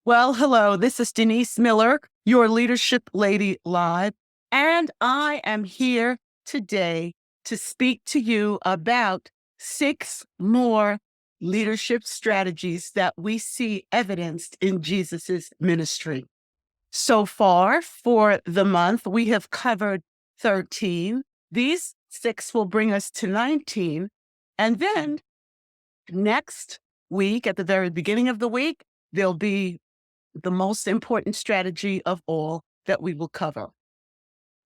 Well, hello, this is Denise Miller, your Leadership Lady Live, and I am here today to speak to you about 6 more leadership strategies that we see evidenced in Jesus's ministry. So far for the month, we have covered 13. These 6 will bring us to 19. And then next week, at the very beginning of the week, there'll be the most important strategy of all that we will cover.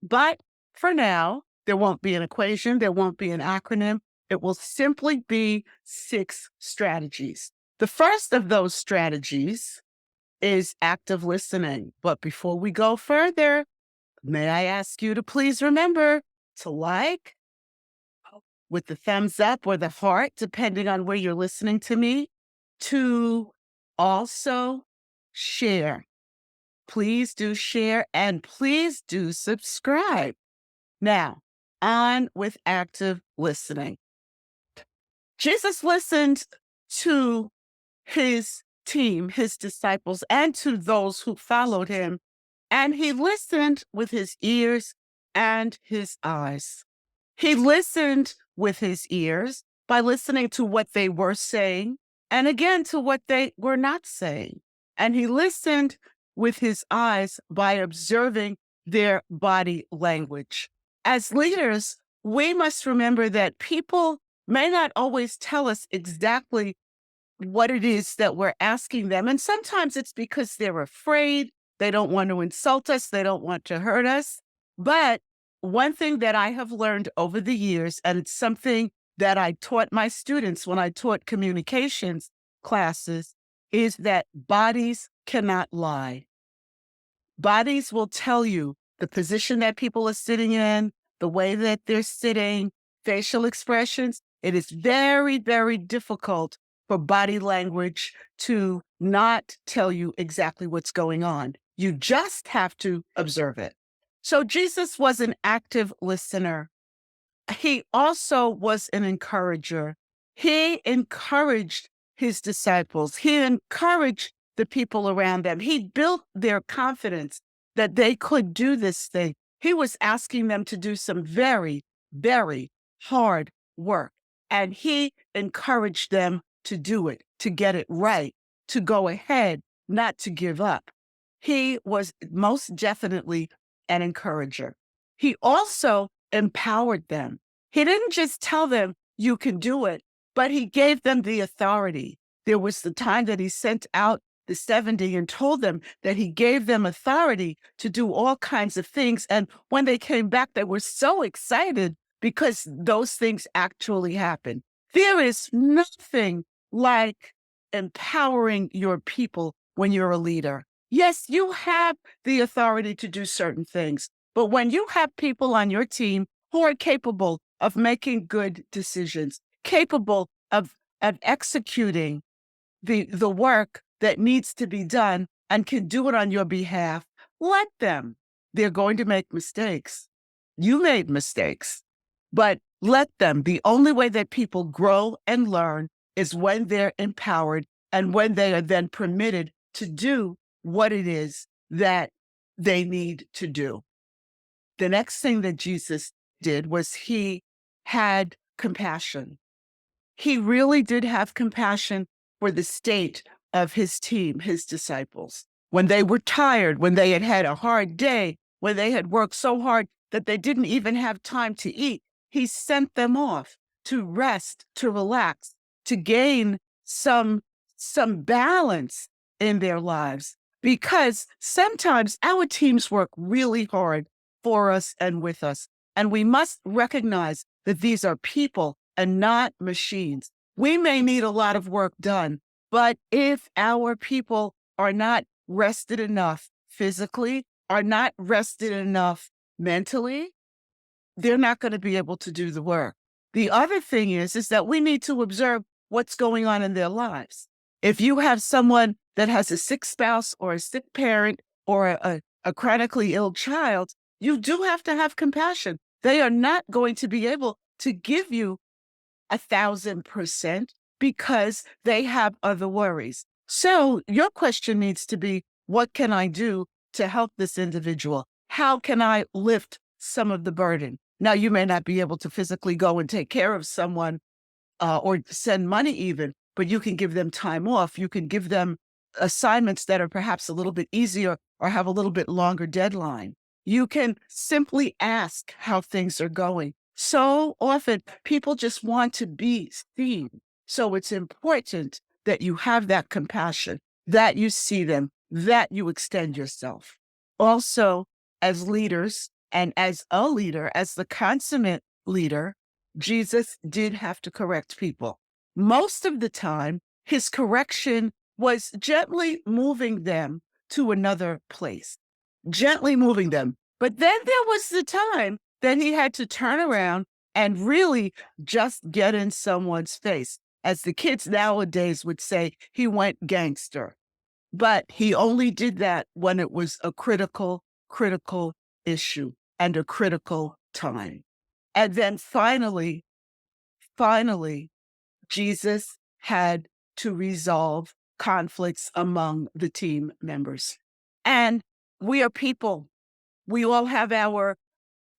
But for now, there won't be an equation, there won't be an acronym. It will simply be 6 strategies. The first of those strategies is active listening. But before we go further, may I ask you to please remember to like with the thumbs up or the heart, depending on where you're listening to me, to also share. Please do share and please do subscribe. Now, on with active listening. Jesus listened to his team, his disciples, and to those who followed him, and he listened with his ears and his eyes. He listened with his ears by listening to what they were saying, and again to what they were not saying. And he listened with his eyes by observing their body language. As leaders, we must remember that people may not always tell us exactly what it is that we're asking them. And sometimes it's because they're afraid, they don't want to insult us, they don't want to hurt us. But one thing that I have learned over the years, and it's something that I taught my students when I taught communications classes, is that bodies cannot lie. Bodies will tell you the position that people are sitting in, the way that they're sitting, facial expressions. It is very, very difficult for body language to not tell you exactly what's going on. You just have to observe it. So Jesus was an active listener. He also was an encourager. He encouraged his disciples. He encouraged the people around them. He built their confidence that they could do this thing. He was asking them to do some very, very hard work. And he encouraged them to do it, to get it right, to go ahead, not to give up. He was most definitely an encourager. He also empowered them. He didn't just tell them, you can do it, but he gave them the authority. There was the time that he sent out the 70 and told them that he gave them authority to do all kinds of things. And when they came back, they were so excited because those things actually happened. There is nothing like empowering your people when you're a leader. Yes, you have the authority to do certain things, but when you have people on your team who are capable of making good decisions, capable of executing the work that needs to be done and can do it on your behalf, let them. They're going to make mistakes. You made mistakes, but let them. The only way that people grow and learn is when they're empowered and when they are then permitted to do what it is that they need to do. The next thing that Jesus did was he had compassion. He really did have compassion for the state of his team, his disciples. When they were tired, when they had had a hard day, when they had worked so hard that they didn't even have time to eat, he sent them off to rest, to relax, to gain some balance in their lives. Because sometimes our teams work really hard for us and with us. And we must recognize that these are people and not machines. We may need a lot of work done, but if our people are not rested enough physically, are not rested enough mentally, they're not going to be able to do the work. The other thing is that we need to observe what's going on in their lives. If you have someone that has a sick spouse or a sick parent or a chronically ill child, you do have to have compassion. They are not going to be able to give you 1,000%. because they have other worries. So your question needs to be, what can I do to help this individual? How can I lift some of the burden? Now, you may not be able to physically go and take care of someone or send money even, but you can give them time off. You can give them assignments that are perhaps a little bit easier or have a little bit longer deadline. You can simply ask how things are going. So often people just want to be seen. So it's important that you have that compassion, that you see them, that you extend yourself. Also, as leaders and as a leader, as the consummate leader, Jesus did have to correct people. Most of the time, his correction was gently moving them to another place, gently moving them. But then there was the time that he had to turn around and really just get in someone's face. As the kids nowadays would say, he went gangster. But he only did that when it was a critical issue and a critical time. And then finally, Jesus had to resolve conflicts among the team members. And we are people. We all have our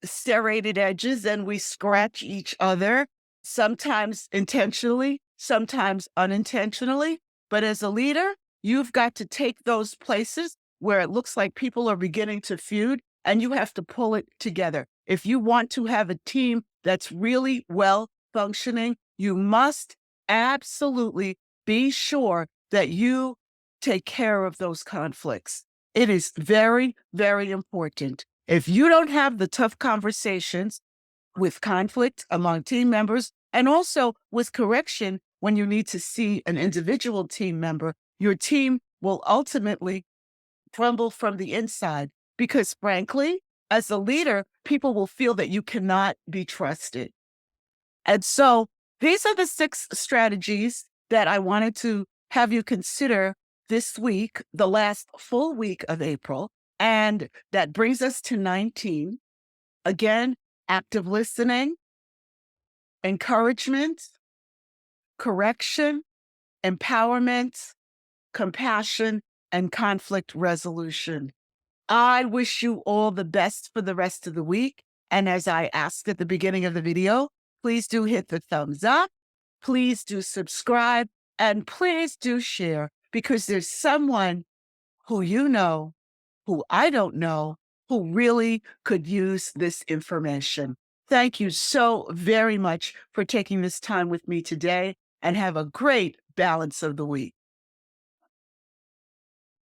serrated edges and we scratch each other, sometimes intentionally, sometimes unintentionally. But as a leader, you've got to take those places where it looks like people are beginning to feud and you have to pull it together. If you want to have a team that's really well functioning, you must absolutely be sure that you take care of those conflicts. It is very, very important. If you don't have the tough conversations with conflict among team members and also with correction when you need to see an individual team member, your team will ultimately crumble from the inside because, frankly, as a leader, people will feel that you cannot be trusted. And so these are the 6 strategies that I wanted to have you consider this week, the last full week of April. And that brings us to 19. Again, active listening, encouragement, correction, empowerment, compassion, and conflict resolution. I wish you all the best for the rest of the week. And as I asked at the beginning of the video, please do hit the thumbs up. Please do subscribe and please do share because there's someone who you know, who I don't know, who really could use this information. Thank you so very much for taking this time with me today and have a great balance of the week.